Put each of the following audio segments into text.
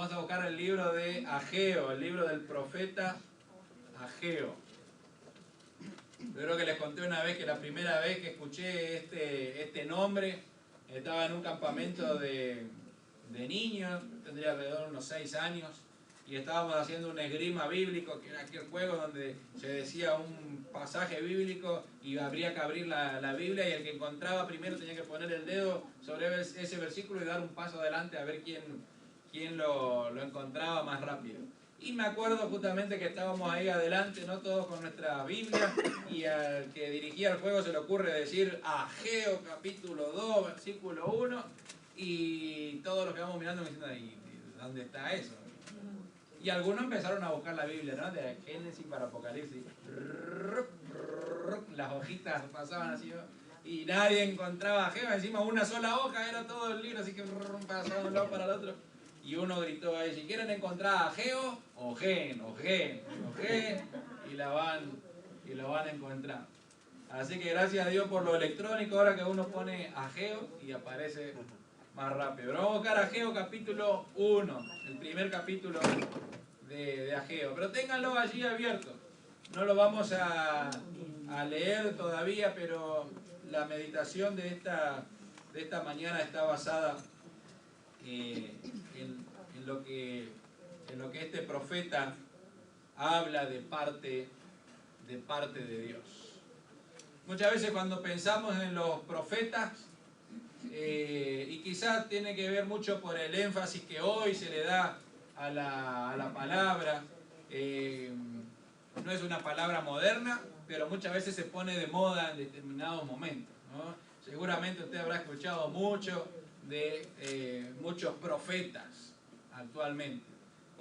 Vamos a buscar el libro de Ageo, el libro del profeta Ageo. Yo creo que les conté una vez que la primera vez que escuché este nombre, estaba en un campamento de niños, tendría alrededor de unos 6 años, y estábamos haciendo un esgrima bíblico, que era aquel juego donde se decía un pasaje bíblico y habría que abrir la Biblia, y el que encontraba primero tenía que poner el dedo sobre ese versículo y dar un paso adelante a ver quién lo encontraba más rápido. Y me acuerdo justamente que estábamos ahí adelante, ¿no? Todos con nuestra Biblia, y al que dirigía el juego se le ocurre decir Ageo capítulo 2, versículo 1, y todos los que vamos mirando me diciendo, ¿y dónde está eso? Y algunos empezaron a buscar la Biblia, ¿no? De Génesis para Apocalipsis. Las hojitas pasaban así, ¿no? Y nadie encontraba Ageo, encima una sola hoja, era todo el libro, así que pasaban de un lado para el otro. Y uno gritó ahí, si quieren encontrar a Ageo, ojen, y lo van a encontrar. Así que gracias a Dios por lo electrónico, ahora que uno pone Ageo y aparece más rápido. Pero vamos a buscar Ageo capítulo 1, el primer capítulo de Ageo. Pero ténganlo allí abierto. No lo vamos a leer todavía, pero la meditación de esta mañana está basada en lo que este profeta habla de parte de Dios. Muchas veces cuando pensamos en los profetas, y quizás tiene que ver mucho por el énfasis que hoy se le da a la palabra, no es una palabra moderna, pero muchas veces se pone de moda en determinados momentos, ¿no? Seguramente usted habrá escuchado mucho de muchos profetas actualmente.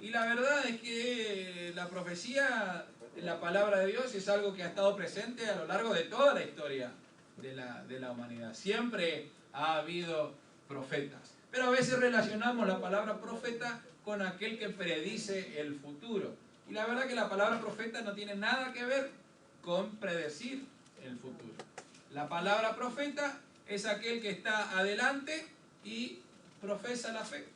Y la verdad es que la profecía en la palabra de Dios es algo que ha estado presente a lo largo de toda la historia de la humanidad. Siempre ha habido profetas. Pero a veces relacionamos la palabra profeta con aquel que predice el futuro. Y la verdad que la palabra profeta no tiene nada que ver con predecir el futuro. La palabra profeta es aquel que está adelante y profesa la fe.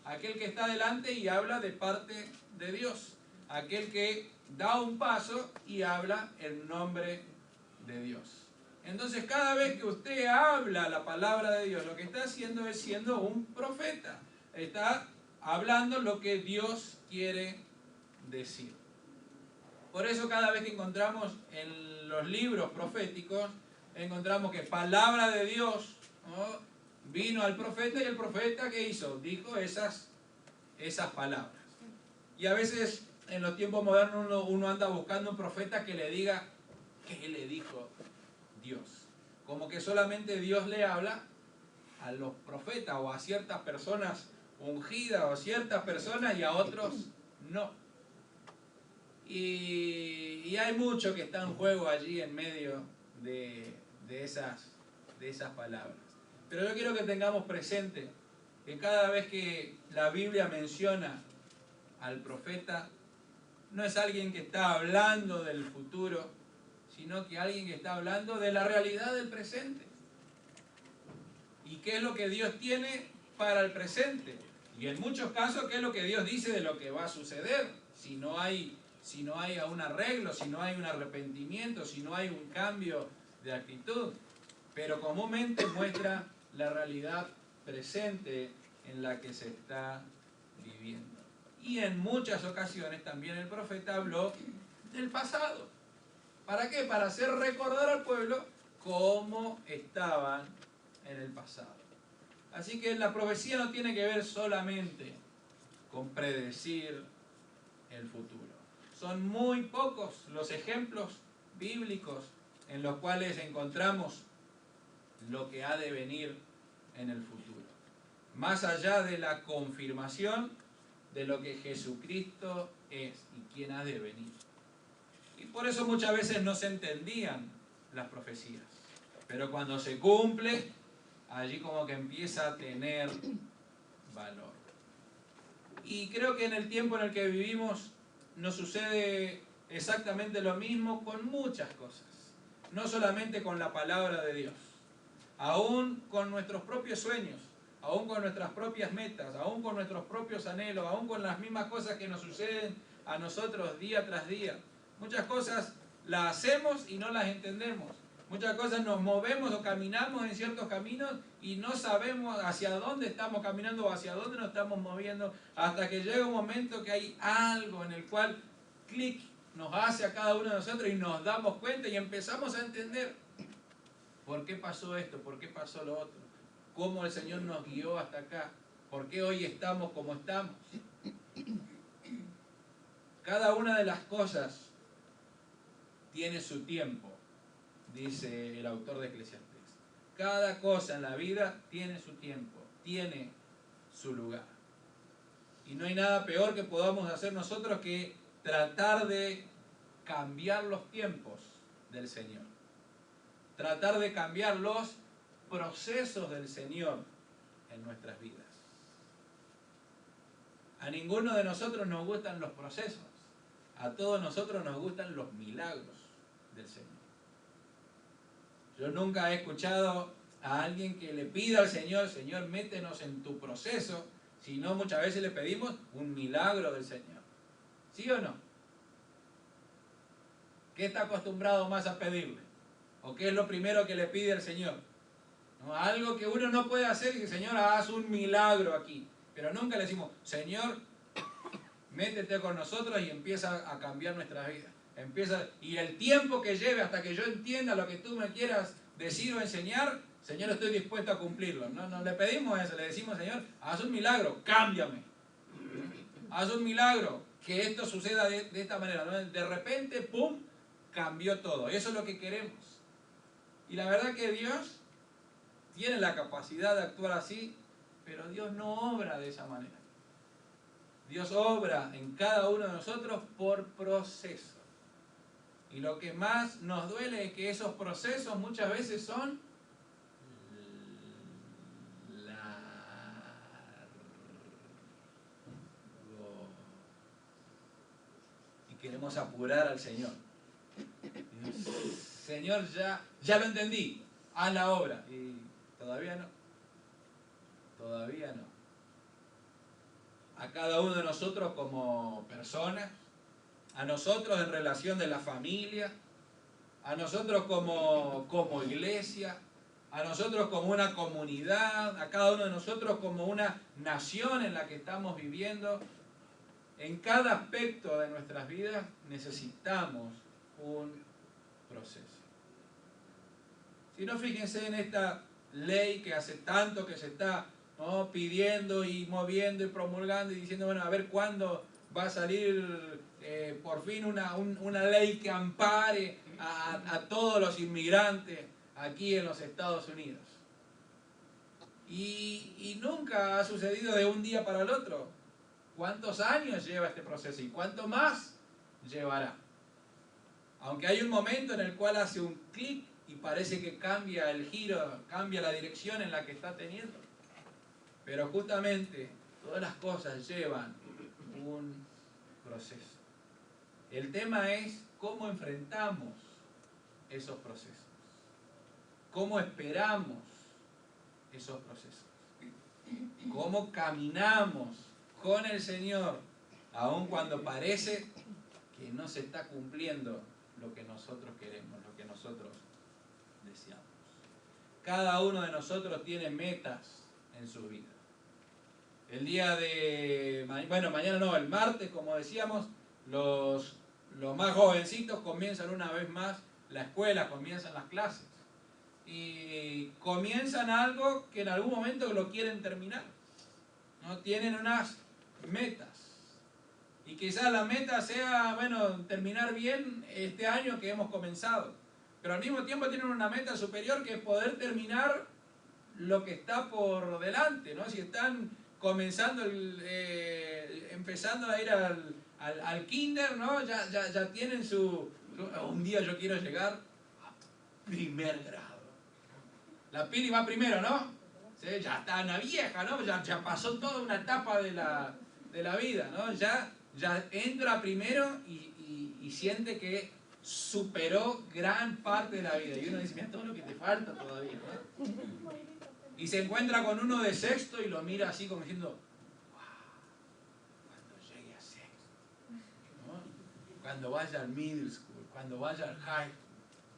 Aquel que está adelante y habla de parte de Dios. Aquel que da un paso y habla en nombre de Dios. Entonces cada vez que usted habla la palabra de Dios, lo que está haciendo es siendo un profeta. Está hablando lo que Dios quiere decir. Por eso cada vez que encontramos en los libros proféticos, encontramos que palabra de Dios, ¿no? Vino al profeta, y el profeta ¿qué hizo? Dijo esas palabras. Y a veces en los tiempos modernos uno anda buscando un profeta que le diga qué le dijo Dios. Como que solamente Dios le habla a los profetas o a ciertas personas ungidas o a ciertas personas y a otros no. Y hay mucho que está en juego allí en medio de esas palabras. Pero yo quiero que tengamos presente que cada vez que la Biblia menciona al profeta, no es alguien que está hablando del futuro, sino que alguien que está hablando de la realidad del presente. ¿Y qué es lo que Dios tiene para el presente? Y en muchos casos, ¿qué es lo que Dios dice de lo que va a suceder? Si no hay un arreglo, si no hay un arrepentimiento, si no hay un cambio de actitud. Pero comúnmente muestra la realidad presente en la que se está viviendo. Y en muchas ocasiones también el profeta habló del pasado. ¿Para qué? Para hacer recordar al pueblo cómo estaban en el pasado. Así que la profecía no tiene que ver solamente con predecir el futuro. Son muy pocos los ejemplos bíblicos en los cuales encontramos lo que ha de venir en el futuro. Más allá de la confirmación de lo que Jesucristo es y quién ha de venir. Y por eso muchas veces no se entendían las profecías. Pero cuando se cumple, allí como que empieza a tener valor. Y creo que en el tiempo en el que vivimos nos sucede exactamente lo mismo con muchas cosas. No solamente con la palabra de Dios, aún con nuestros propios sueños. aún con nuestras propias metas, aún con nuestros propios anhelos, aún con las mismas cosas que nos suceden a nosotros día tras día. Muchas cosas las hacemos y no las entendemos. Muchas cosas nos movemos o caminamos en ciertos caminos y no sabemos hacia dónde estamos caminando o hacia dónde nos estamos moviendo, hasta que llega un momento que hay algo en el cual clic nos hace a cada uno de nosotros y nos damos cuenta y empezamos a entender por qué pasó esto, por qué pasó lo otro, cómo el Señor nos guió hasta acá, por qué hoy estamos como estamos. Cada una de las cosas tiene su tiempo, dice el autor de Eclesiastés. Cada cosa en la vida tiene su tiempo, tiene su lugar. Y no hay nada peor que podamos hacer nosotros que tratar de cambiar los tiempos del Señor. Tratar de cambiar los procesos del Señor en nuestras vidas. A ninguno de nosotros nos gustan los procesos. A todos nosotros nos gustan los milagros del Señor. Yo nunca he escuchado a alguien que le pida al Señor, Señor, métenos en tu proceso, sino muchas veces le pedimos un milagro del Señor. ¿Sí o no? ¿Qué está acostumbrado más a pedirle? ¿O qué es lo primero que le pide al Señor? ¿No? Algo que uno no puede hacer y dice, Señor, haz un milagro aquí. Pero nunca le decimos, Señor, métete con nosotros y empieza a cambiar nuestras vidas. Y el tiempo que lleve hasta que yo entienda lo que tú me quieras decir o enseñar, Señor, estoy dispuesto a cumplirlo. No le pedimos eso, le decimos, Señor, haz un milagro, cámbiame. Haz un milagro, que esto suceda de esta manera, ¿no? De repente, ¡pum!, cambió todo. Eso es lo que queremos. Y la verdad que Dios tiene la capacidad de actuar así, pero Dios no obra de esa manera. Dios obra en cada uno de nosotros por proceso. Y lo que más nos duele es que esos procesos muchas veces son largos. Y queremos apurar al Señor. Señor, ya lo entendí, haz la obra. Y todavía no. Todavía no. A cada uno de nosotros como personas, a nosotros en relación de la familia, a nosotros como iglesia, a nosotros como una comunidad, a cada uno de nosotros como una nación en la que estamos viviendo. En cada aspecto de nuestras vidas necesitamos un proceso. Si no, fíjense en esta ley que hace tanto que se está, ¿no?, pidiendo y moviendo y promulgando y diciendo, bueno, a ver cuándo va a salir por fin una ley que ampare a todos los inmigrantes aquí en los Estados Unidos. Y nunca ha sucedido de un día para el otro. ¿Cuántos años lleva este proceso y cuánto más llevará? Aunque hay un momento en el cual hace un clic y parece que cambia el giro, cambia la dirección en la que está teniendo. Pero justamente todas las cosas llevan un proceso. El tema es cómo enfrentamos esos procesos. Cómo esperamos esos procesos. Cómo caminamos con el Señor, aun cuando parece que no se está cumpliendo lo que nosotros queremos, lo que nosotros deseamos. Cada uno de nosotros tiene metas en su vida. El día de, mañana no, el martes, como decíamos, los más jovencitos comienzan una vez más la escuela, comienzan las clases. Y comienzan algo que en algún momento lo quieren terminar. ¿No? Tienen unas metas. Y quizás la meta sea, terminar bien este año que hemos comenzado. Pero al mismo tiempo tienen una meta superior que es poder terminar lo que está por delante, ¿no? Si están comenzando, empezando a ir al kinder, ¿no? Ya tienen un día yo quiero llegar a primer grado. La Pili va primero, ¿no? ¿Sí? Ya está una vieja, ¿no? Ya pasó toda una etapa de la vida, ¿no? Ya entra primero y siente que superó gran parte de la vida. Y uno dice, mira todo lo que te falta todavía, ¿no? Y se encuentra con uno de sexto y lo mira así como diciendo, wow, cuando llegue a sexto, ¿no? Cuando vaya al middle school, cuando vaya al high school,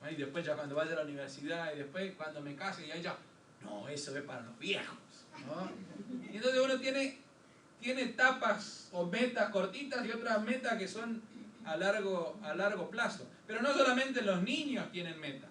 ¿no? Y después ya cuando vaya a la universidad, y después cuando me case, y ahí ya, no, eso es para los viejos, ¿no? Y entonces uno tiene etapas o metas cortitas y otras metas que son a largo plazo. Pero no solamente los niños tienen metas,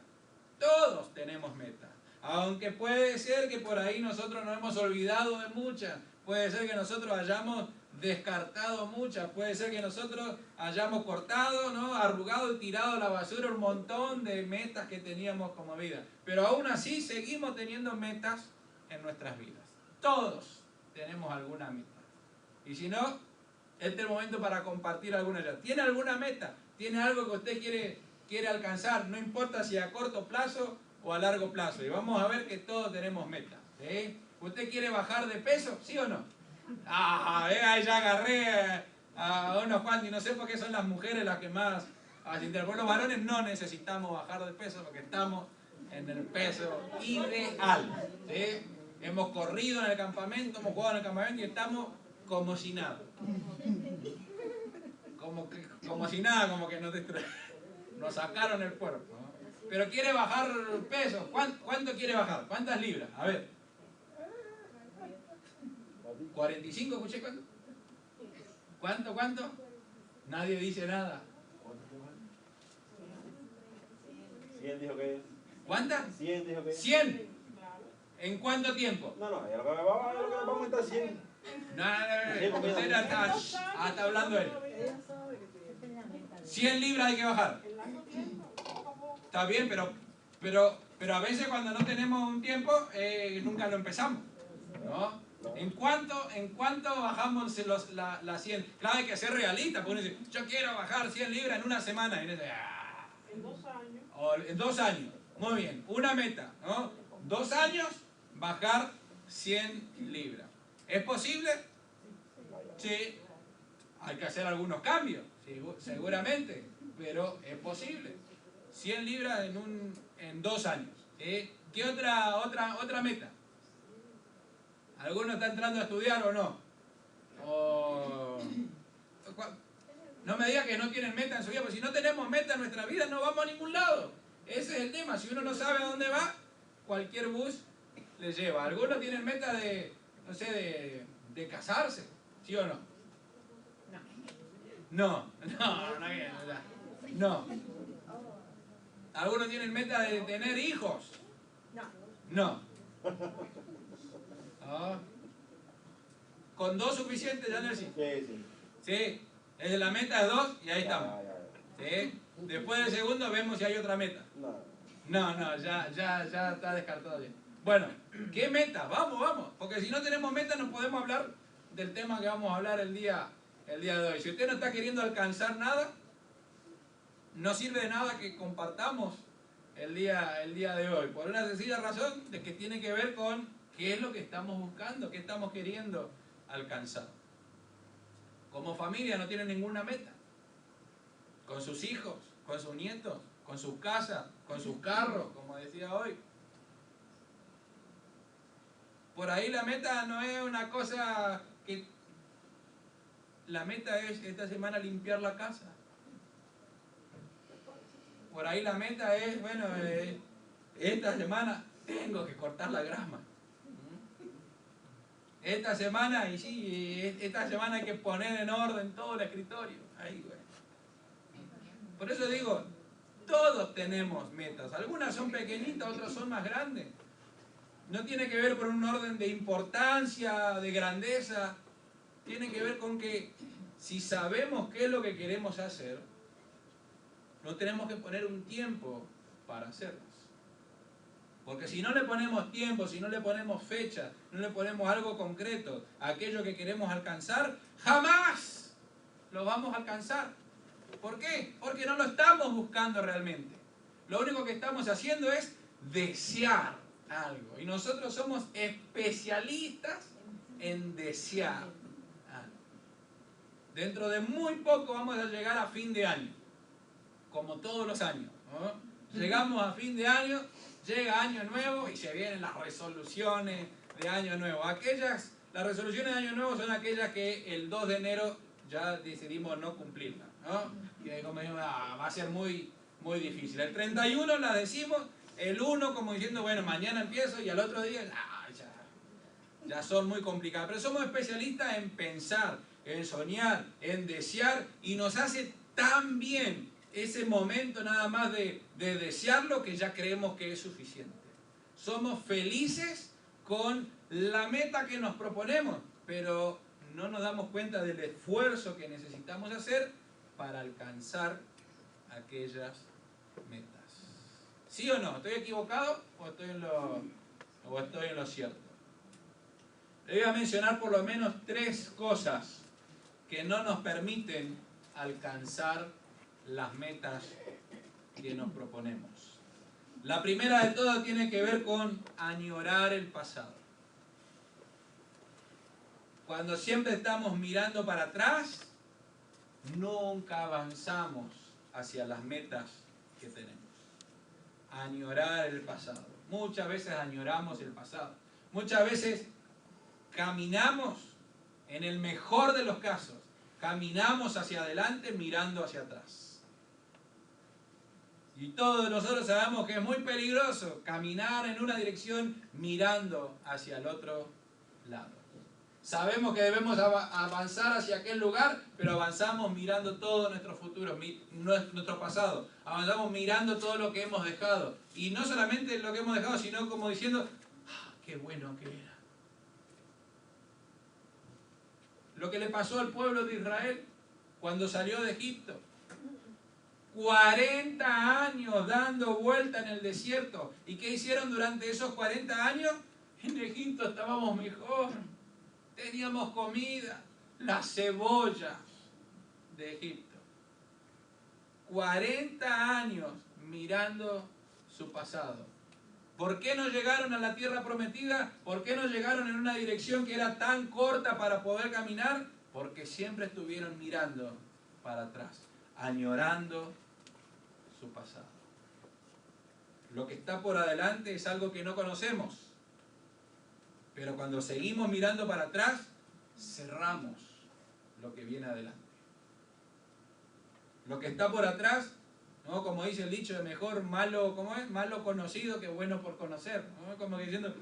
todos tenemos metas. Aunque puede ser que por ahí nosotros nos hemos olvidado de muchas, puede ser que nosotros hayamos descartado muchas, puede ser que nosotros hayamos cortado, ¿no? Arrugado y tirado a la basura un montón de metas que teníamos como vida. Pero aún así seguimos teniendo metas en nuestras vidas. Todos tenemos alguna meta. Y si no, este es el momento para compartir alguna de ellas. ¿Tiene alguna meta? ¿Tiene algo que usted quiere alcanzar? No importa si a corto plazo o a largo plazo. Y vamos a ver que todos tenemos metas. ¿Sí? ¿Usted quiere bajar de peso? ¿Sí o no? Ahí ya agarré a unos cuantos. Y no sé por qué son las mujeres las que más... Por los varones no necesitamos bajar de peso porque estamos en el peso ideal. ¿Sí? Hemos corrido en el campamento, hemos jugado en el campamento y estamos como si nada. Como si nada, como que nos sacaron el cuerpo, ¿no? Pero quiere bajar peso. ¿Cuánto quiere bajar? ¿Cuántas libras? A ver. 45, escuché ¿cuánto? Nadie dice nada. 100 dijo que es. ¿Cuántas? 100 dijo que es. 100. ¿En cuánto tiempo? No, es lo que vamos a estar 100. No, usted está hablando él. 100 libras hay que bajar. Está bien, pero a veces cuando no tenemos un tiempo, nunca lo empezamos, ¿no? ¿En cuánto bajamos las 100? Claro, hay que ser realista, porque uno dice, yo quiero bajar 100 libras en una semana. Y uno dice, en 2 años. O en 2 años. Muy bien, una meta, ¿no? 2 años, bajar 100 libras. ¿Es posible? Sí. Hay que hacer algunos cambios, seguramente, pero es posible. 100 libras en 2 años. ¿Sí? ¿Qué otra meta? ¿Alguno está entrando a estudiar o no? No me diga que no tienen meta en su vida, porque si no tenemos meta en nuestra vida no vamos a ningún lado. Ese es el tema. Si uno no sabe a dónde va, cualquier bus le lleva. Algunos tienen meta de, no sé, de casarse, ¿sí o no? No. ¿Algunos tienen meta de tener hijos? No. ¿Con 2 suficiente, Janelsi? Sí. La meta es 2 y ahí estamos. ¿Sí? Después del segundo vemos si hay otra meta. No, ya está descartado bien. Bueno, ¿qué meta? Vamos. Porque si no tenemos meta no podemos hablar del tema que vamos a hablar el día de hoy. Si usted no está queriendo alcanzar nada, no sirve de nada que compartamos el día de hoy. Por una sencilla razón de que tiene que ver con qué es lo que estamos buscando, qué estamos queriendo alcanzar. Como familia no tienen ninguna meta. Con sus hijos, con sus nietos, con sus casas, con sus carros, como decía hoy. Por ahí la meta no es una cosa que... La meta es esta semana limpiar la casa. Por ahí la meta es, bueno, esta semana tengo que cortar la grama. Esta semana hay que poner en orden todo el escritorio. Ahí, bueno. Por eso digo, todos tenemos metas. Algunas son pequeñitas, otras son más grandes. No tiene que ver con un orden de importancia, de grandeza. Tiene que ver con que si sabemos qué es lo que queremos hacer, no tenemos que poner un tiempo para hacerlas. Porque si no le ponemos tiempo, si no le ponemos fecha, no le ponemos algo concreto a aquello que queremos alcanzar, jamás lo vamos a alcanzar. ¿Por qué? Porque no lo estamos buscando realmente. Lo único que estamos haciendo es desear algo. Y nosotros somos especialistas en desear algo. Dentro de muy poco vamos a llegar a fin de año. Como todos los años, ¿no? Llegamos a fin de año Llega Año Nuevo y se vienen las resoluciones de Año Nuevo. Las resoluciones de Año Nuevo son aquellas que el 2 de enero ya decidimos no cumplirlas, ¿no? Que como digo, va a ser muy, muy difícil. El 31 las decimos, el 1 como diciendo, bueno, mañana empiezo, y al otro día, ya son muy complicadas. Pero somos especialistas en pensar, en soñar, en desear, y nos hace tan bien ese momento nada más de desearlo que ya creemos que es suficiente. Somos felices con la meta que nos proponemos, pero no nos damos cuenta del esfuerzo que necesitamos hacer para alcanzar aquellas metas. ¿Sí o no? ¿Estoy equivocado o estoy en lo cierto? Le voy a mencionar por lo menos 3 cosas que no nos permiten alcanzar las metas que nos proponemos. La primera de todas tiene que ver con añorar el pasado. Cuando siempre estamos mirando para atrás, nunca avanzamos hacia las metas que tenemos. Añorar el pasado. Muchas veces añoramos el pasado. Muchas veces caminamos, en el mejor de los casos, caminamos hacia adelante mirando hacia atrás. Y todos nosotros sabemos que es muy peligroso caminar en una dirección mirando hacia el otro lado. Sabemos que debemos avanzar hacia aquel lugar, pero avanzamos mirando todo nuestro futuro, nuestro pasado. Avanzamos mirando todo lo que hemos dejado. Y no solamente lo que hemos dejado, sino como diciendo, qué bueno que era. Lo que le pasó al pueblo de Israel cuando salió de Egipto. 40 años dando vuelta en el desierto. ¿Y qué hicieron durante esos 40 años? En Egipto estábamos mejor. Teníamos comida, las cebollas de Egipto. 40 años mirando su pasado. ¿Por qué no llegaron a la tierra prometida? ¿Por qué no llegaron en una dirección que era tan corta para poder caminar? Porque siempre estuvieron mirando para atrás, añorando su pasado. Lo que está por adelante es algo que no conocemos, pero cuando seguimos mirando para atrás, cerramos lo que viene adelante. Lo que está por atrás, ¿no? Como dice el dicho, de mejor malo, ¿cómo es? Malo conocido que bueno por conocer, ¿no? Como diciendo,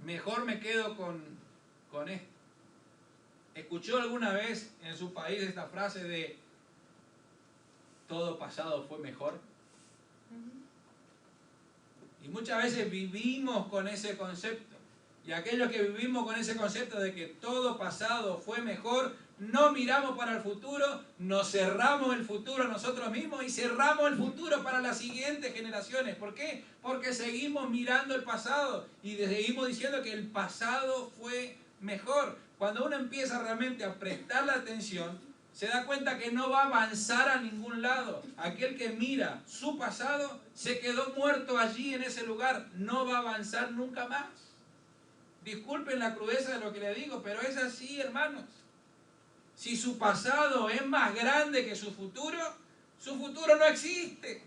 mejor me quedo con esto. ¿Escuchó alguna vez en su país esta frase de todo pasado fue mejor? Y muchas veces vivimos con ese concepto. Y aquellos que vivimos con ese concepto de que todo pasado fue mejor, no miramos para el futuro, nos cerramos el futuro a nosotros mismos y cerramos el futuro para las siguientes generaciones. ¿Por qué? Porque seguimos mirando el pasado y seguimos diciendo que el pasado fue mejor. Cuando uno empieza realmente a prestar la atención, se da cuenta que no va a avanzar a ningún lado. Aquel que mira su pasado se quedó muerto allí en ese lugar, no va a avanzar nunca más. Disculpen la crudeza de lo que le digo, pero es así, hermanos. Si su pasado es más grande que su futuro no existe.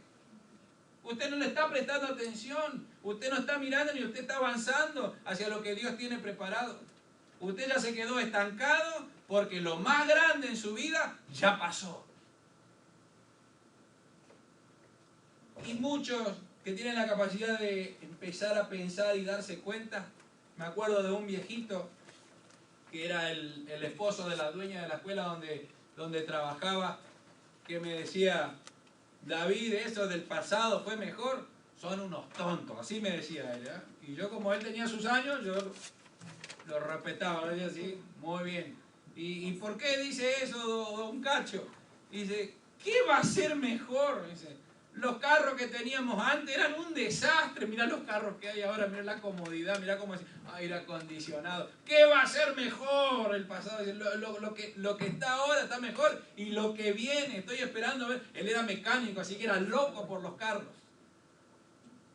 Usted no le está prestando atención, usted no está mirando ni usted está avanzando hacia lo que Dios tiene preparado. Usted ya se quedó estancado porque lo más grande en su vida ya pasó. Y muchos que tienen la capacidad de empezar a pensar y darse cuenta. Me acuerdo de un viejito que era el esposo de la dueña de la escuela donde trabajaba, que me decía, David, eso del pasado fue mejor, son unos tontos, así me decía él, ¿eh? Y yo, como él tenía sus años, yo lo respetaba, lo decía así, muy bien. ¿Y por qué dice eso, don Cacho? Dice, ¿qué va a ser mejor? Dice, los carros que teníamos antes eran un desastre. Mirá los carros que hay ahora, mirá la comodidad, mirá cómo es aire acondicionado. ¿Qué va a ser mejor el pasado? Lo que está ahora está mejor y lo que viene, estoy esperando a ver. Él era mecánico, así que era loco por los carros.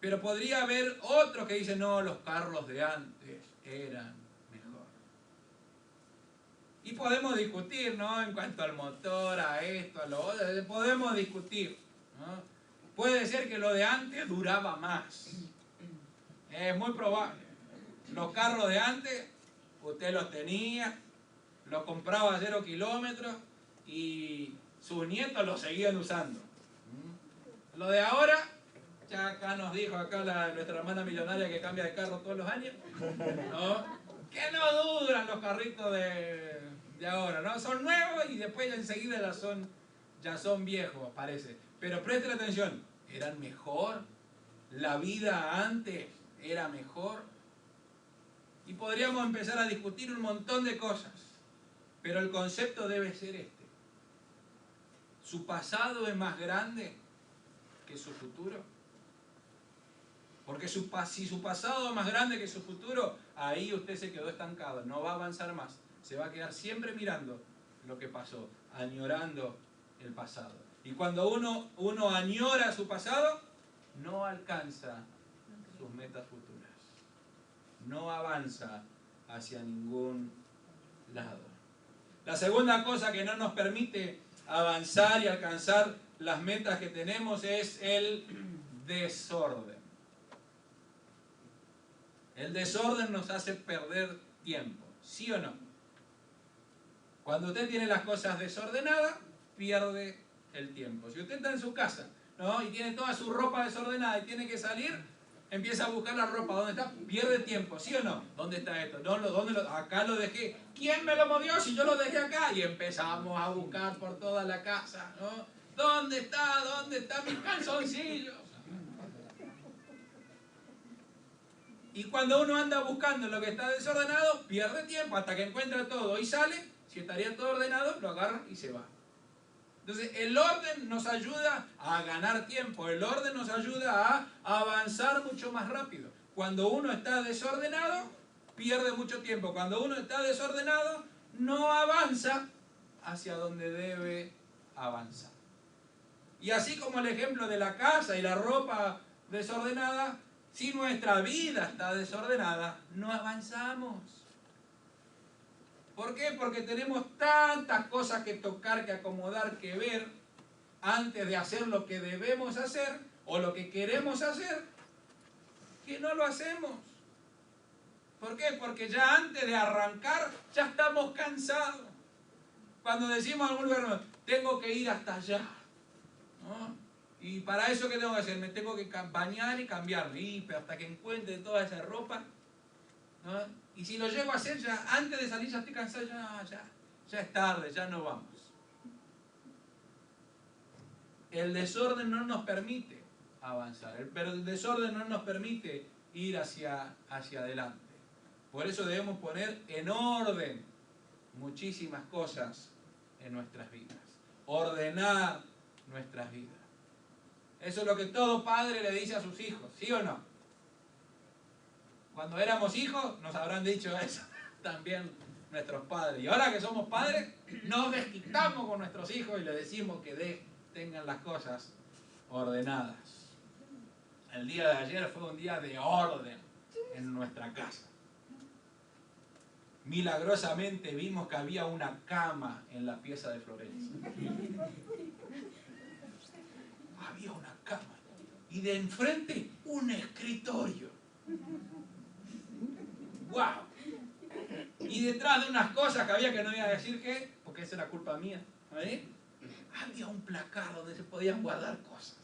Pero podría haber otros que dicen, no, los carros de antes eran mejor. Y podemos discutir, ¿no? En cuanto al motor, a esto, a lo otro, podemos discutir, ¿no? Puede ser que lo de antes duraba más. Es muy probable. Los carros de antes, usted los tenía, los compraba a 0 kilómetros y sus nietos los seguían usando. Lo de ahora, ya acá nos dijo nuestra hermana millonaria que cambia de carro todos los años, ¿no? Que no duran los carritos de ahora, ¿no? Son nuevos y después enseguida ya son viejos, parece. Pero presten atención, eran mejor, la vida antes era mejor. Y podríamos empezar a discutir un montón de cosas, pero el concepto debe ser este. ¿Su pasado es más grande que su futuro? Porque si su pasado es más grande que su futuro, ahí usted se quedó estancado, no va a avanzar más. Se va a quedar siempre mirando lo que pasó, añorando el pasado. Y cuando uno añora su pasado, no alcanza sus metas futuras. No avanza hacia ningún lado. La segunda cosa que no nos permite avanzar y alcanzar las metas que tenemos es el desorden. El desorden nos hace perder tiempo, ¿sí o no? Cuando usted tiene las cosas desordenadas, pierde el tiempo. Si usted está en su casa, ¿no? Y tiene toda su ropa desordenada y tiene que salir, empieza a buscar la ropa. ¿Dónde está? Pierde tiempo, ¿sí o no? ¿Dónde está esto? Acá lo dejé. ¿Quién me lo movió si yo lo dejé acá? Y empezamos a buscar por toda la casa, ¿no? ¿Dónde está? ¿Dónde está mis calzoncillos? Y cuando uno anda buscando lo que está desordenado, pierde tiempo hasta que encuentra todo y sale. Si estaría todo ordenado, lo agarra y se va. Entonces, el orden nos ayuda a ganar tiempo. El orden nos ayuda a avanzar mucho más rápido. Cuando uno está desordenado, pierde mucho tiempo. Cuando uno está desordenado, no avanza hacia donde debe avanzar. Y así como el ejemplo de la casa y la ropa desordenada, si nuestra vida está desordenada, no avanzamos. ¿Por qué? Porque tenemos tantas cosas que tocar, que acomodar, que ver, antes de hacer lo que debemos hacer, o lo que queremos hacer, que no lo hacemos. ¿Por qué? Porque ya antes de arrancar, ya estamos cansados. Cuando decimos en algún lugar, tengo que ir hasta allá, ¿no? Y para eso, ¿qué tengo que hacer? Me tengo que bañar y cambiarme. Y hasta que encuentre toda esa ropa, ¿no? Y si lo llego a hacer, ya antes de salir ya estoy cansado, ya es tarde, ya no vamos. El desorden no nos permite avanzar, el desorden no nos permite ir hacia adelante. Por eso debemos poner en orden muchísimas cosas en nuestras vidas. Ordenar nuestras vidas. Eso es lo que todo padre le dice a sus hijos, ¿sí o no? Cuando éramos hijos nos habrán dicho eso también nuestros padres. Y ahora que somos padres, nos desquitamos con nuestros hijos y les decimos que tengan las cosas ordenadas. El día de ayer fue un día de orden en nuestra casa. Milagrosamente vimos que había una cama en la pieza de Florencia. Había una cama. Y de enfrente un escritorio. ¡Wow! Y detrás de unas cosas que había, que no iba a decir qué, porque esa era culpa mía, ¿eh? Había un placar donde se podían guardar cosas.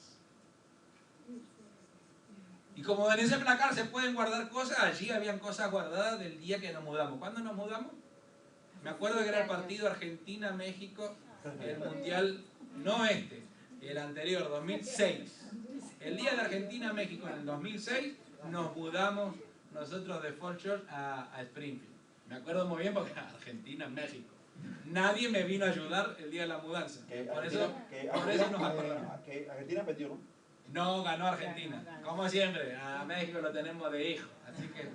Y como en ese placar se pueden guardar cosas, allí habían cosas guardadas del día que nos mudamos. ¿Cuándo nos mudamos? Me acuerdo que era el partido Argentina-México, el mundial, no este, el anterior, 2006. El día de Argentina-México en el 2006 nos mudamos nosotros de Fort Church a Springfield. Me acuerdo muy bien porque Argentina-México. Nadie me vino a ayudar el día de la mudanza. Por eso nos acordamos. Que Argentina perdió, ¿no? No, ganó Argentina. Como siempre, a México lo tenemos de hijo. Así que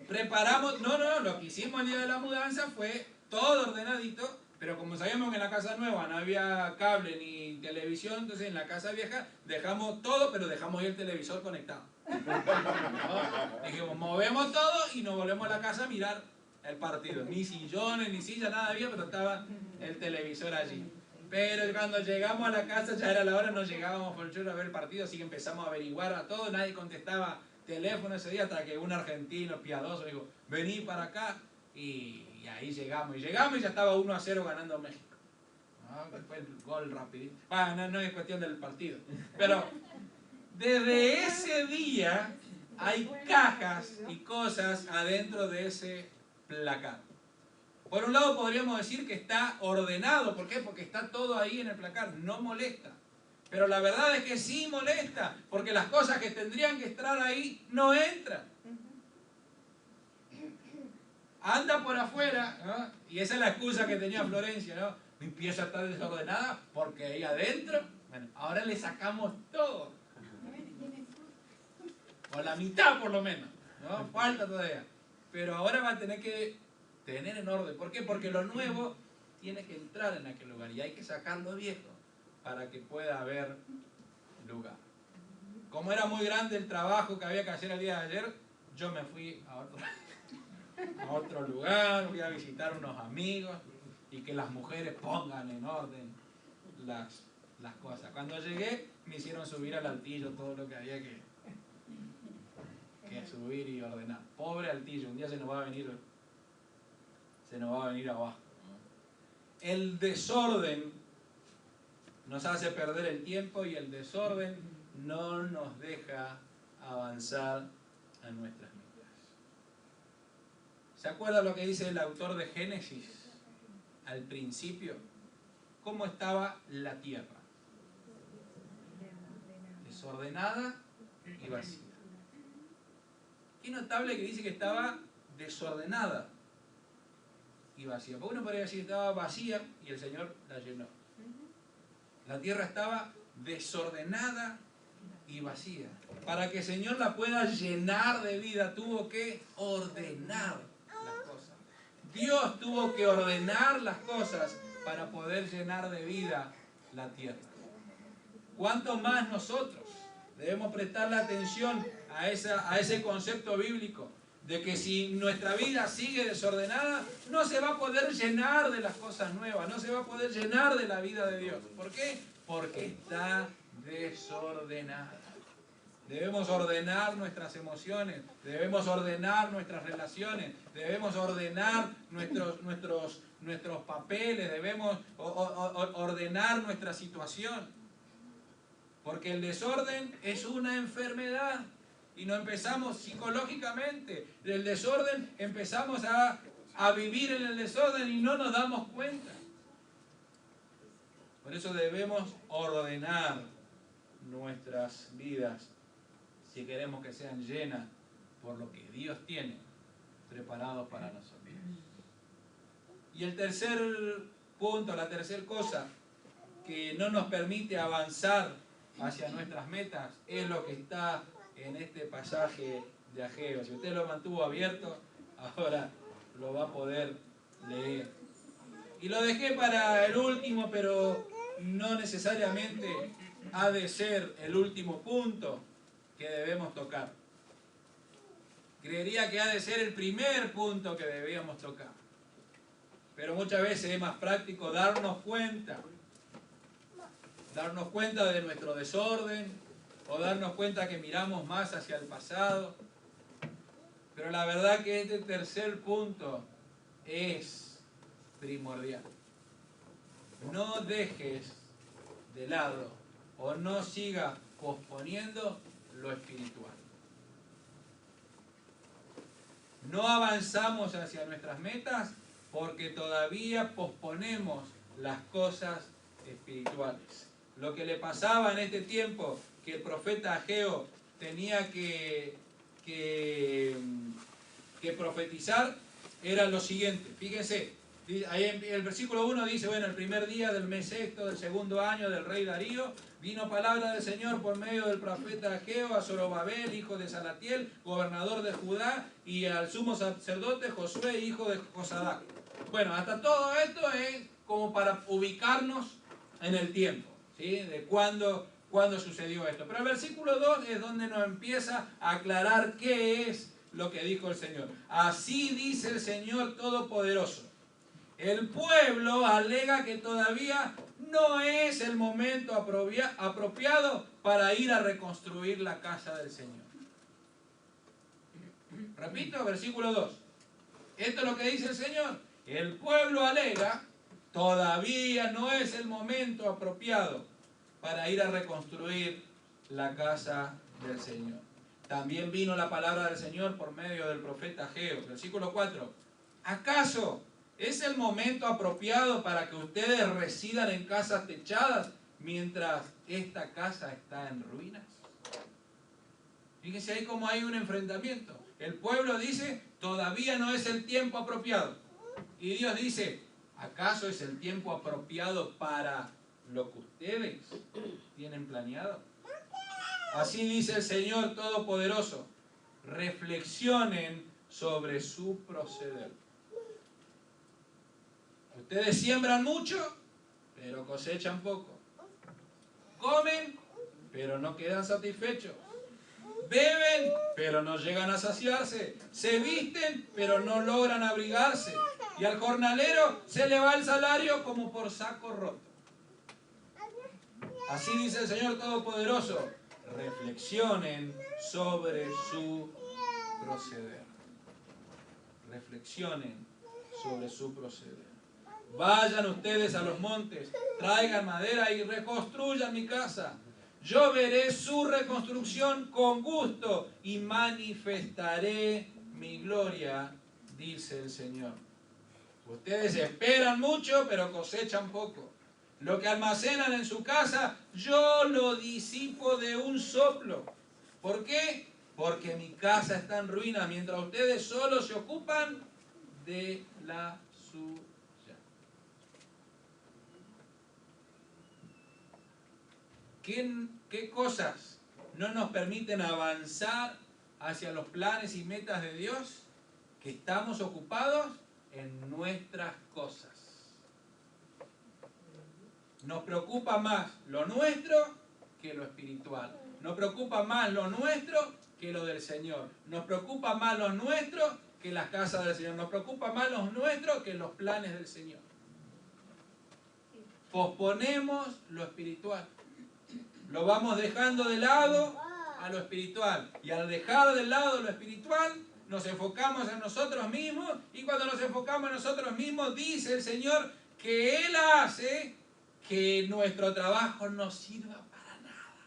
preparamos, lo que hicimos el día de la mudanza fue todo ordenadito, pero como sabíamos que en la casa nueva no había cable ni televisión, entonces en la casa vieja dejamos todo, pero dejamos ahí el televisor conectado. ¿No? Dijimos, movemos todo y nos volvemos a la casa a mirar el partido. Ni sillones, ni silla, nada había, pero estaba el televisor allí. Pero cuando llegamos a la casa ya era la hora, no llegábamos por el churro a ver el partido, así que empezamos a averiguar a todo, nadie contestaba teléfono ese día hasta que un argentino piadoso dijo, vení para acá, y ahí llegamos y ya estaba 1-0 ganando México. Fue el gol rapidito. No es cuestión del partido, pero desde ese día hay cajas y cosas adentro de ese placar. Por un lado podríamos decir que está ordenado. ¿Por qué? Porque está todo ahí en el placar. No molesta. Pero la verdad es que sí molesta. Porque las cosas que tendrían que estar ahí no entran. Anda por afuera, ¿no? Y esa es la excusa que tenía Florencia, ¿no? Mi pieza está desordenada porque ahí adentro. Bueno, ahora le sacamos todo. O la mitad por lo menos. ¿No? Falta todavía. Pero ahora va a tener que tener en orden. ¿Por qué? Porque lo nuevo tiene que entrar en aquel lugar y hay que sacar lo viejo para que pueda haber lugar. Como era muy grande el trabajo que había que hacer el día de ayer, yo me fui a otro lugar, fui a visitar unos amigos y que las mujeres pongan en orden las cosas. Cuando llegué me hicieron subir al altillo todo lo que había que subir y ordenar. Pobre altillo, un día se nos va a venir abajo. El desorden nos hace perder el tiempo y el desorden no nos deja avanzar a nuestras metas. ¿Se acuerda lo que dice el autor de Génesis al principio? ¿Cómo estaba la tierra? Desordenada y vacía. Qué notable que dice que estaba desordenada y vacía. Porque uno podría decir que estaba vacía y el Señor la llenó. La tierra estaba desordenada y vacía. Para que el Señor la pueda llenar de vida, tuvo que ordenar las cosas. Dios tuvo que ordenar las cosas para poder llenar de vida la tierra. ¿Cuánto más nosotros debemos prestarle atención a ese concepto bíblico? De que si nuestra vida sigue desordenada, no se va a poder llenar de las cosas nuevas, no se va a poder llenar de la vida de Dios. ¿Por qué? Porque está desordenada. Debemos ordenar nuestras emociones, debemos ordenar nuestras relaciones, debemos ordenar nuestros papeles, debemos ordenar nuestra situación. Porque el desorden es una enfermedad. Y no empezamos psicológicamente. Del desorden empezamos a vivir en el desorden y no nos damos cuenta. Por eso debemos ordenar nuestras vidas si queremos que sean llenas por lo que Dios tiene preparado para nosotros. Y el tercer punto, la tercera cosa que no nos permite avanzar hacia nuestras metas es lo que está en este pasaje de Ageo. Si usted lo mantuvo abierto, ahora lo va a poder leer. Y lo dejé para el último, pero no necesariamente ha de ser el último punto que debemos tocar. Creería que ha de ser el primer punto que debíamos tocar. Pero muchas veces es más práctico darnos cuenta de nuestro desorden, o darnos cuenta que miramos más hacia el pasado. Pero la verdad que este tercer punto es primordial. No dejes de lado o no sigas posponiendo lo espiritual. No avanzamos hacia nuestras metas porque todavía posponemos las cosas espirituales. Lo que le pasaba en este tiempo, que el profeta Ageo tenía que profetizar, era lo siguiente. Fíjense, ahí en el versículo 1 dice, bueno, el primer día del mes sexto del segundo año del rey Darío, vino palabra del Señor por medio del profeta Ageo a Zorobabel, hijo de Salatiel, gobernador de Judá, y al sumo sacerdote Josué, hijo de Josadac. Bueno, hasta todo esto es como para ubicarnos en el tiempo, ¿sí? De cuándo sucedió esto. Pero el versículo 2 es donde nos empieza a aclarar qué es lo que dijo el Señor. Así dice el Señor Todopoderoso. El pueblo alega que todavía no es el momento apropiado para ir a reconstruir la casa del Señor. Repito, versículo 2. Esto es lo que dice el Señor. El pueblo alega, todavía no es el momento apropiado para ir a reconstruir la casa del Señor. También vino la palabra del Señor por medio del profeta Ageo. Versículo 4. ¿Acaso es el momento apropiado para que ustedes residan en casas techadas mientras esta casa está en ruinas? Fíjense ahí cómo hay un enfrentamiento. El pueblo dice, todavía no es el tiempo apropiado. Y Dios dice, ¿acaso es el tiempo apropiado para lo que ustedes tienen planeado? Así dice el Señor Todopoderoso. Reflexionen sobre su proceder. Ustedes siembran mucho, pero cosechan poco. Comen, pero no quedan satisfechos. Beben, pero no llegan a saciarse. Se visten, pero no logran abrigarse. Y al jornalero se le va el salario como por saco roto. Así dice el Señor Todopoderoso. Reflexionen sobre su proceder. Reflexionen sobre su proceder. Vayan ustedes a los montes, traigan madera y reconstruyan mi casa. Yo veré su reconstrucción con gusto y manifestaré mi gloria, dice el Señor. Ustedes esperan mucho, pero cosechan poco. Lo que almacenan en su casa, yo lo disipo de un soplo. ¿Por qué? Porque mi casa está en ruina, mientras ustedes solo se ocupan de la suya. ¿Qué cosas no nos permiten avanzar hacia los planes y metas de Dios? Que estamos ocupados en nuestras cosas. Nos preocupa más lo nuestro que lo espiritual. Nos preocupa más lo nuestro que lo del Señor. Nos preocupa más lo nuestro que las casas del Señor. Nos preocupa más lo nuestro que los planes del Señor. Posponemos lo espiritual. Lo vamos dejando de lado a lo espiritual. Y al dejar de lado lo espiritual, nos enfocamos en nosotros mismos. Y cuando nos enfocamos en nosotros mismos, dice el Señor que Él hace que nuestro trabajo no sirva para nada.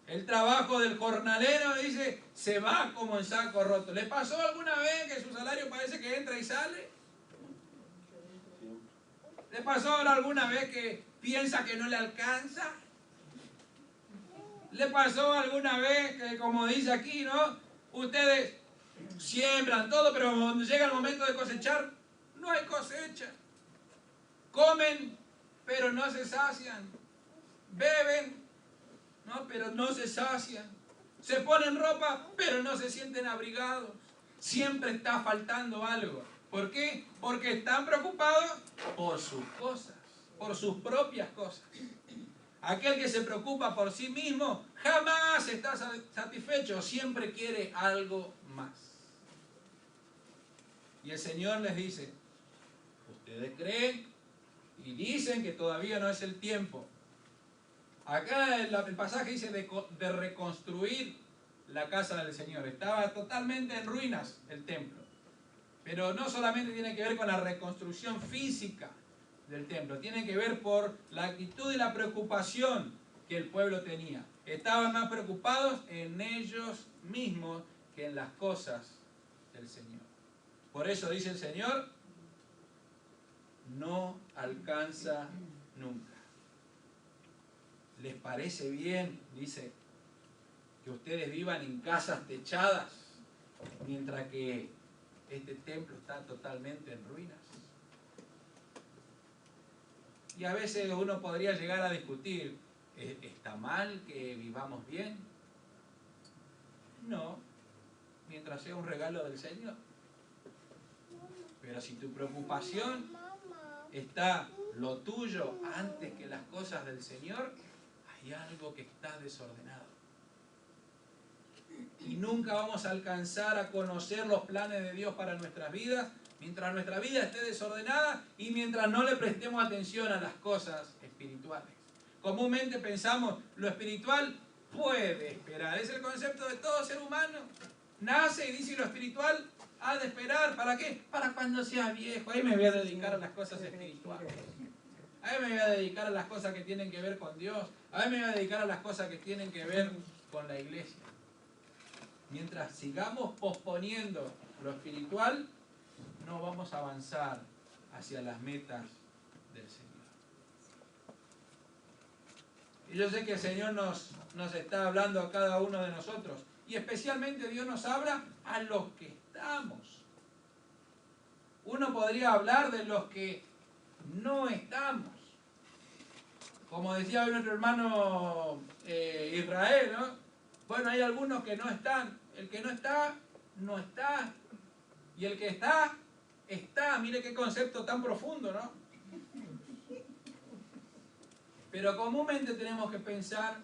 El trabajo del jornalero, dice, se va como en saco roto. ¿Les pasó alguna vez que su salario parece que entra y sale? ¿Les pasó alguna vez que piensa que no le alcanza? ¿Le pasó alguna vez que, como dice aquí, ¿no? Ustedes siembran todo, pero cuando llega el momento de cosechar, no hay cosecha. Comen, pero no se sacian. Beben, ¿no? Pero no se sacian. Se ponen ropa, pero no se sienten abrigados. Siempre está faltando algo. ¿Por qué? Porque están preocupados por sus cosas, por sus propias cosas. Aquel que se preocupa por sí mismo jamás está satisfecho, siempre quiere algo más. Y el Señor les dice, ustedes creen y dicen que todavía no es el tiempo. Acá el pasaje dice de reconstruir la casa del Señor. Estaba totalmente en ruinas el templo. Pero no solamente tiene que ver con la reconstrucción física del templo, tiene que ver por la actitud y la preocupación que el pueblo tenía. Estaban más preocupados en ellos mismos que en las cosas del Señor. Por eso dice el Señor, no alcanza nunca. ¿Les parece bien, dice, que ustedes vivan en casas techadas mientras que este templo está totalmente en ruinas? Y a veces uno podría llegar a discutir, ¿está mal que vivamos bien? No, mientras sea un regalo del Señor. Pero si tu preocupación está lo tuyo antes que las cosas del Señor, hay algo que está desordenado. Y nunca vamos a alcanzar a conocer los planes de Dios para nuestras vidas mientras nuestra vida esté desordenada y mientras no le prestemos atención a las cosas espirituales. Comúnmente pensamos, lo espiritual puede esperar. Es el concepto de todo ser humano. Nace y dice, lo espiritual ha de esperar. ¿Para qué? Para cuando sea viejo. Ahí me voy a dedicar a las cosas espirituales. Ahí me voy a dedicar a las cosas que tienen que ver con Dios. Ahí me voy a dedicar a las cosas que tienen que ver con la iglesia. Mientras sigamos posponiendo lo espiritual, no vamos a avanzar hacia las metas del Señor. Y yo sé que el Señor nos está hablando a cada uno de nosotros. Y especialmente Dios nos habla a los que estamos. Uno podría hablar de los que no estamos. Como decía nuestro hermano Israel, ¿no? Bueno, hay algunos que no están. El que no está, no está. Y el que está, está. Mire qué concepto tan profundo, ¿no? Pero comúnmente tenemos que pensar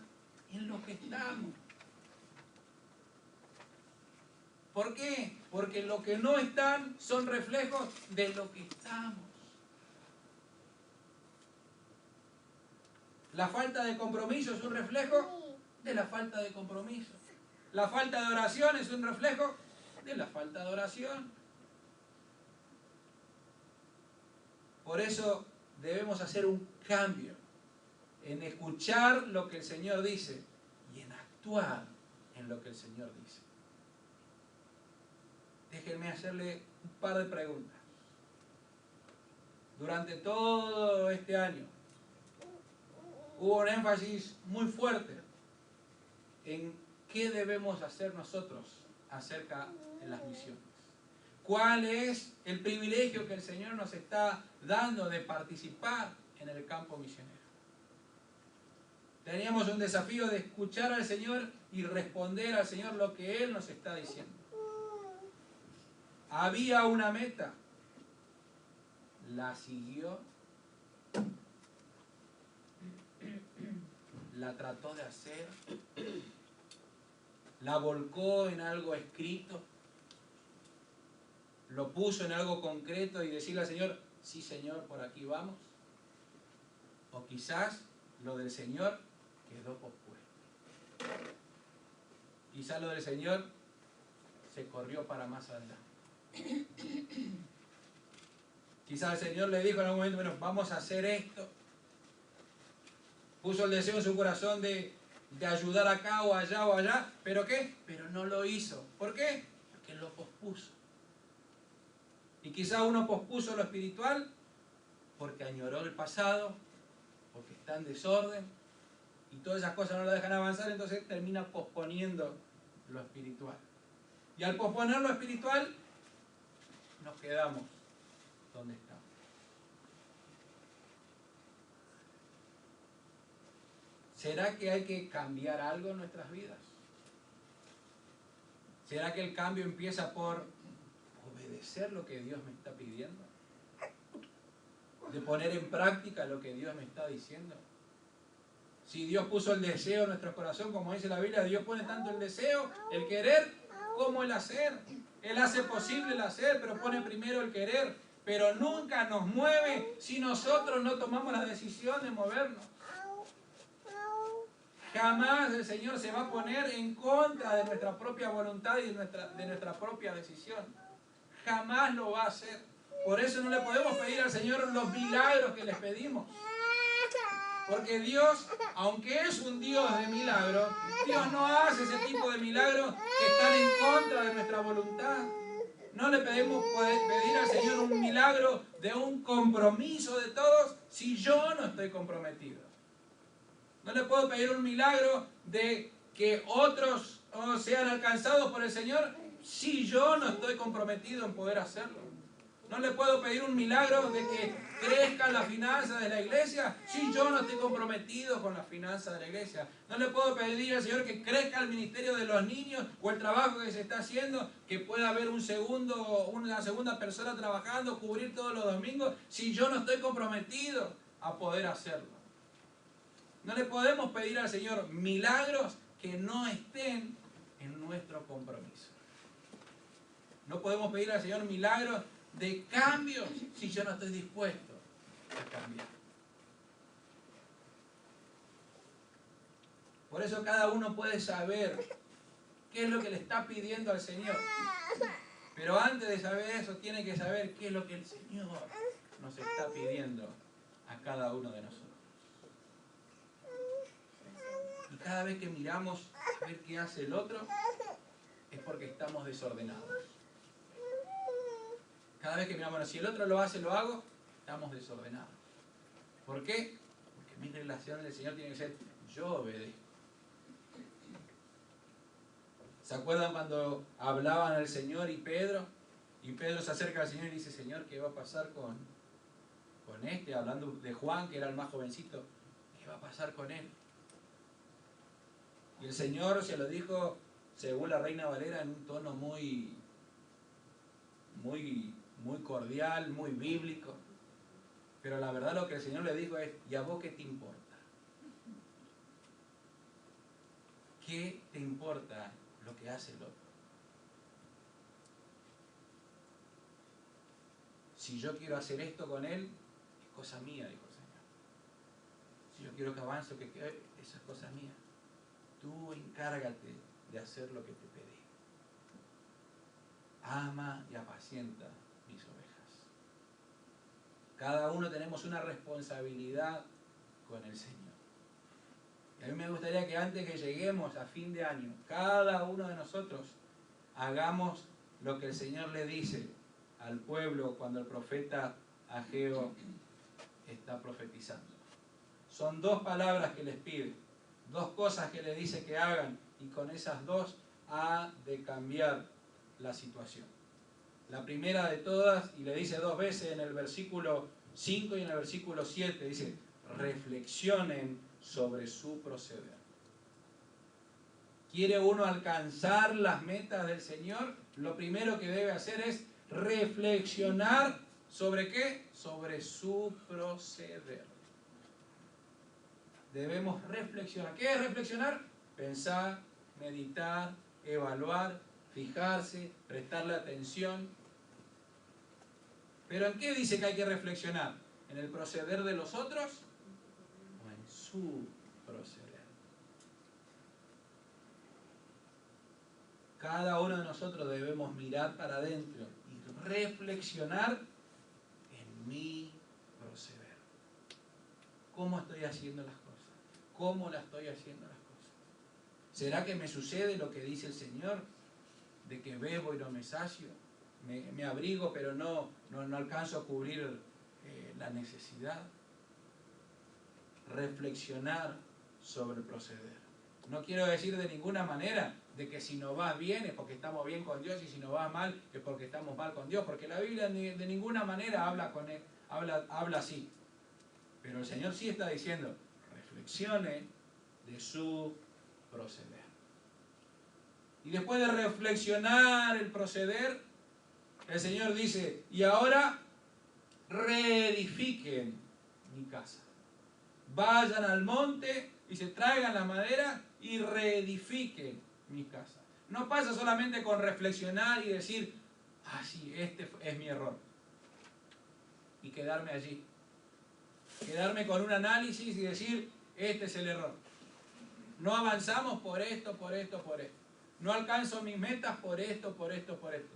en lo que estamos. ¿Por qué? Porque lo que no están son reflejos de lo que estamos. La falta de compromiso es un reflejo de la falta de compromiso. La falta de oración es un reflejo de la falta de oración. Por eso debemos hacer un cambio en escuchar lo que el Señor dice y en actuar en lo que el Señor dice. Déjenme hacerle un par de preguntas. Durante todo este año hubo un énfasis muy fuerte en qué debemos hacer nosotros acerca de las misiones. ¿Cuál es el privilegio que el Señor nos está dando de participar en el campo misionero? Teníamos un desafío de escuchar al Señor y responder al Señor lo que Él nos está diciendo. Había una meta. La siguió. La trató de hacer. La volcó en algo escrito. Lo puso en algo concreto y decirle al Señor, sí Señor, por aquí vamos. O quizás lo del Señor quedó pospuesto. Quizás lo del Señor se corrió para más adelante. Quizás el Señor le dijo en algún momento, bueno, vamos a hacer esto. Puso el deseo en su corazón de ayudar acá o allá, ¿pero qué? Pero no lo hizo. ¿Por qué? Porque lo pospuso. Y quizá uno pospuso lo espiritual porque añoró el pasado, porque está en desorden, y todas esas cosas no lo dejan avanzar, entonces termina posponiendo lo espiritual. Y al posponer lo espiritual, nos quedamos donde estamos. ¿Será que hay que cambiar algo en nuestras vidas? ¿Será que el cambio empieza por obedecer lo que Dios me está pidiendo? ¿De poner en práctica lo que Dios me está diciendo? Si Dios puso el deseo en nuestro corazón, como dice la Biblia, Dios pone tanto el deseo, el querer, como el hacer. Él hace posible el hacer, pero pone primero el querer. Pero nunca nos mueve si nosotros no tomamos la decisión de movernos. Jamás el Señor se va a poner en contra de nuestra propia voluntad y de nuestra propia decisión. Jamás lo va a hacer. Por eso no le podemos pedir al Señor los milagros que les pedimos. Porque Dios, aunque es un Dios de milagros, Dios no hace ese tipo de milagros que están en contra de nuestra voluntad. No le podemos pedir al Señor un milagro de un compromiso de todos si yo no estoy comprometido. No le puedo pedir un milagro de que otros sean alcanzados por el Señor si yo no estoy comprometido en poder hacerlo. No le puedo pedir un milagro de que crezcan las finanzas de la iglesia si yo no estoy comprometido con las finanzas de la iglesia. No le puedo pedir al Señor que crezca el ministerio de los niños o el trabajo que se está haciendo, que pueda haber una segunda persona trabajando, cubrir todos los domingos, si yo no estoy comprometido a poder hacerlo. No le podemos pedir al Señor milagros que no estén en nuestro compromiso. No podemos pedir al Señor milagros de cambios si yo no estoy dispuesto a cambiar. Por eso cada uno puede saber qué es lo que le está pidiendo al Señor. Pero antes de saber eso, tiene que saber qué es lo que el Señor nos está pidiendo a cada uno de nosotros. Y cada vez que miramos a ver qué hace el otro, es porque estamos desordenados. Cada vez que miramos, bueno, si el otro lo hace, lo hago, estamos desordenados. ¿Por qué? Porque mi relación con el Señor tiene que ser, yo obedezco. ¿Se acuerdan cuando hablaban al Señor y Pedro? Y Pedro se acerca al Señor y dice, Señor, ¿qué va a pasar con este? Hablando de Juan, que era el más jovencito, ¿qué va a pasar con él? Y el Señor se lo dijo, según la Reina Valera, en un tono muy cordial, muy bíblico. Pero la verdad lo que el Señor le dijo es, ¿y a vos qué te importa? ¿Qué te importa lo que hace el otro? Si yo quiero hacer esto con él, es cosa mía, dijo el Señor. Si yo quiero que avance, eso es cosa mía. Tú encárgate de hacer lo que te pedí. Ama y apacienta mis ovejas. Cada uno tenemos una responsabilidad con el Señor. Y a mí me gustaría que antes que lleguemos a fin de año, cada uno de nosotros hagamos lo que el Señor le dice al pueblo cuando el profeta Ageo está profetizando. Son 2 palabras que les pide, 2 cosas que le dice que hagan, y con esas 2 ha de cambiar la situación. La primera de todas, y le dice 2 veces en el versículo 5 y en el versículo 7, dice, reflexionen sobre su proceder. ¿Quiere uno alcanzar las metas del Señor? Lo primero que debe hacer es reflexionar ¿sobre qué? Sobre su proceder. Debemos reflexionar. ¿Qué es reflexionar? Pensar, meditar, evaluar, fijarse, prestarle atención. ¿Pero en qué dice que hay que reflexionar? ¿En el proceder de los otros o en su proceder? Cada uno de nosotros debemos mirar para adentro y reflexionar en mi proceder. ¿Cómo estoy haciendo las cosas? ¿Cómo las estoy haciendo las cosas? ¿Será que me sucede lo que dice el Señor? De que bebo y no me sacio. Me abrigo pero no alcanzo a cubrir la necesidad. Reflexionar sobre el proceder. No quiero decir de ninguna manera de que si nos vas bien es porque estamos bien con Dios y si nos vas mal es porque estamos mal con Dios, porque la Biblia de ninguna manera habla así. Pero el Señor sí está diciendo, reflexione de su proceder. Y después de reflexionar el proceder, el Señor dice, y ahora reedifiquen mi casa. Vayan al monte y se traigan la madera y reedifiquen mi casa. No pasa solamente con reflexionar y decir, sí, este es mi error. Y quedarme allí. Quedarme con un análisis y decir, este es el error. No avanzamos por esto, por esto, por esto. No alcanzo mis metas por esto, por esto, por esto.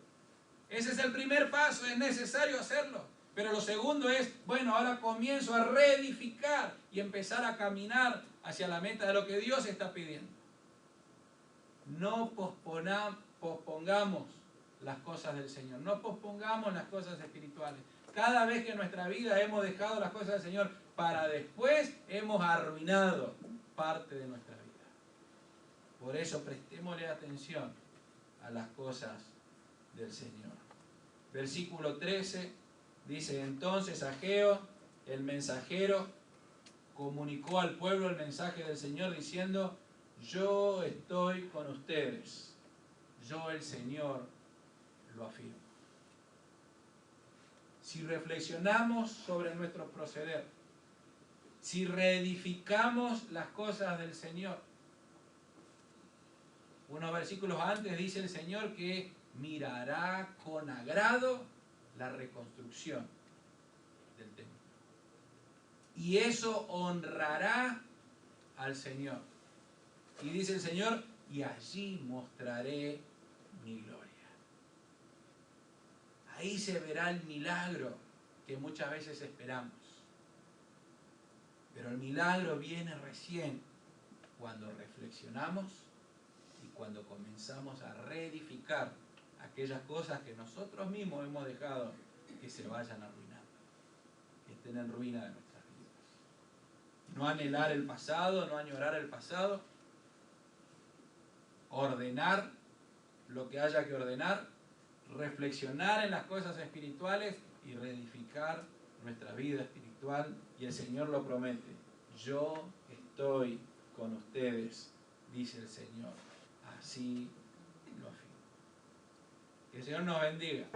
Ese es el primer paso, es necesario hacerlo. Pero lo segundo es, bueno, ahora comienzo a reedificar y empezar a caminar hacia la meta de lo que Dios está pidiendo. No pospongamos las cosas del Señor, no pospongamos las cosas espirituales. Cada vez que en nuestra vida hemos dejado las cosas del Señor para después, hemos arruinado parte de nuestra vida. Por eso prestémosle atención a las cosas del Señor. Versículo 13 dice, entonces Ageo, el mensajero, comunicó al pueblo el mensaje del Señor diciendo, yo estoy con ustedes, yo el Señor lo afirmo. Si reflexionamos sobre nuestro proceder, si reedificamos las cosas del Señor, unos versículos antes dice el Señor que mirará con agrado la reconstrucción del templo. Y eso honrará al Señor. Y dice el Señor, y allí mostraré mi gloria. Ahí se verá el milagro que muchas veces esperamos. Pero el milagro viene recién cuando reflexionamos y cuando comenzamos a reedificar aquellas cosas que nosotros mismos hemos dejado que se vayan arruinando, que estén en ruina de nuestras vidas. No anhelar el pasado, no añorar el pasado, ordenar lo que haya que ordenar, reflexionar en las cosas espirituales y reedificar nuestra vida espiritual. Y el Señor lo promete: yo estoy con ustedes, dice el Señor. Así lo afirmo. Que el Señor nos bendiga.